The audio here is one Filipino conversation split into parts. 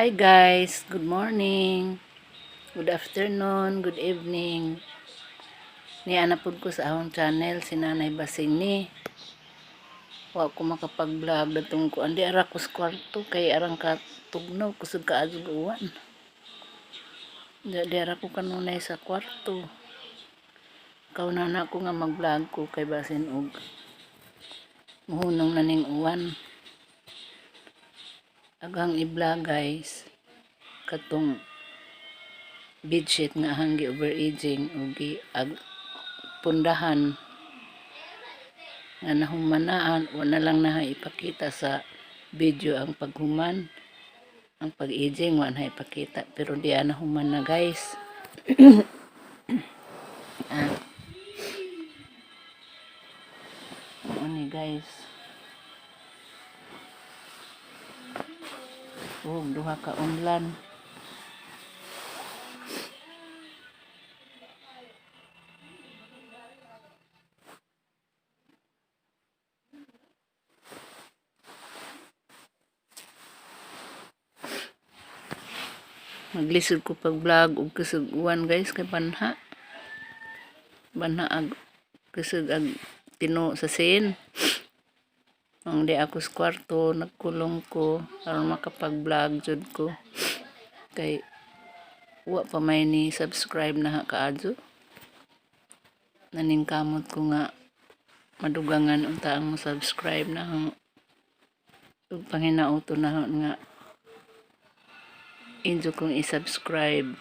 Hi guys, good morning, good afternoon, good evening. Nianapod ko sa akong channel si Nanay Basing ni. Wa ko makapag-vlog datong ko andi ara ko sa kwarto kay arang ka tugnaw kusog ka ajuguan. Di ara ko kanunay sa kwarto. Kauna ko nga mag-vlog ko kay basin og muhunong naning uwan. Agang i-vlog guys katong bedsheet nga hanggi overaging ug pundahan nga nahumanaan wala lang na ipakita sa video ang paghuman, ang pag-aging wala na ipakita pero di nahuman na guys. Ano guys, duha ka unlan. Maglisod ko pag vlog og kasuguan guys kay banha ag kusog ag tino sa sin. Ang di ako sa kwarto nagkulong ko aron makapag vlog jud ko kay wa pa may ni subscribe na kaadyo. Naningkamot ko nga madugangan unta ang mo subscribe na ug panginauto na nga injo kong i-subscribe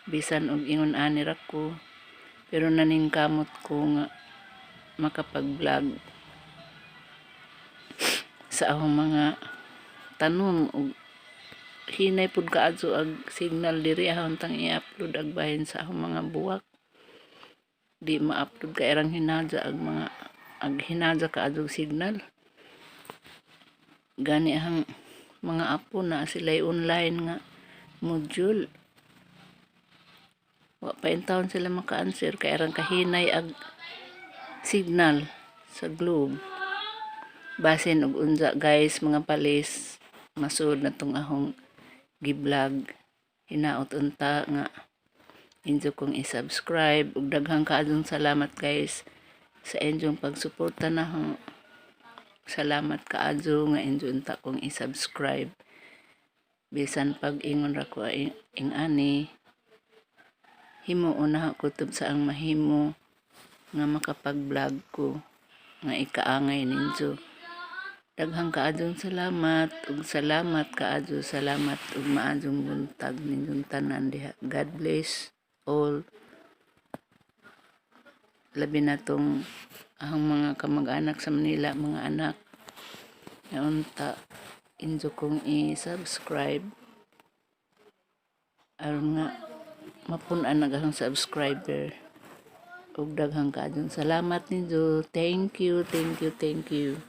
bisan og ingon ani ra ko pero naningkamot ko nga makapag-vlog sa akong mga tanom ug hinay pud kaadto ag signal diri ahon tang i-upload ag bahin sa akong mga buwak. Di ma-upload kay erang hinadya ag hinadya kaadto signal. Gani ang mga apo na sila'y online nga module. Wa pa intawon sila maka-answer kay arang kahinay ag signal sa globe. Basin og unsa guys mga palis masud na tong ahong gi-vlog. Hinaot unta nga inyo kong i-subscribe ug daghang kaadtong salamat guys sa inyong pagsuporta nahong. Salamat kaadto nga inyo unta kong i-subscribe. Bisan pag ingon ra ko ani himuon na kutob sa ang mahimo nga makapag-vlog ko nga ikaangay ninyo. Daghang kaadtong salamat ug salamat kaadto salamat ug maadtong buntag ninyong tanan diha. God bless all. Labi na tong ang mga kamag-anak sa Manila, mga anak nga unta inyo kong i-subscribe aron nga mapun-an na ang subscriber ug daghang kaadtong salamat ninyo. Thank you.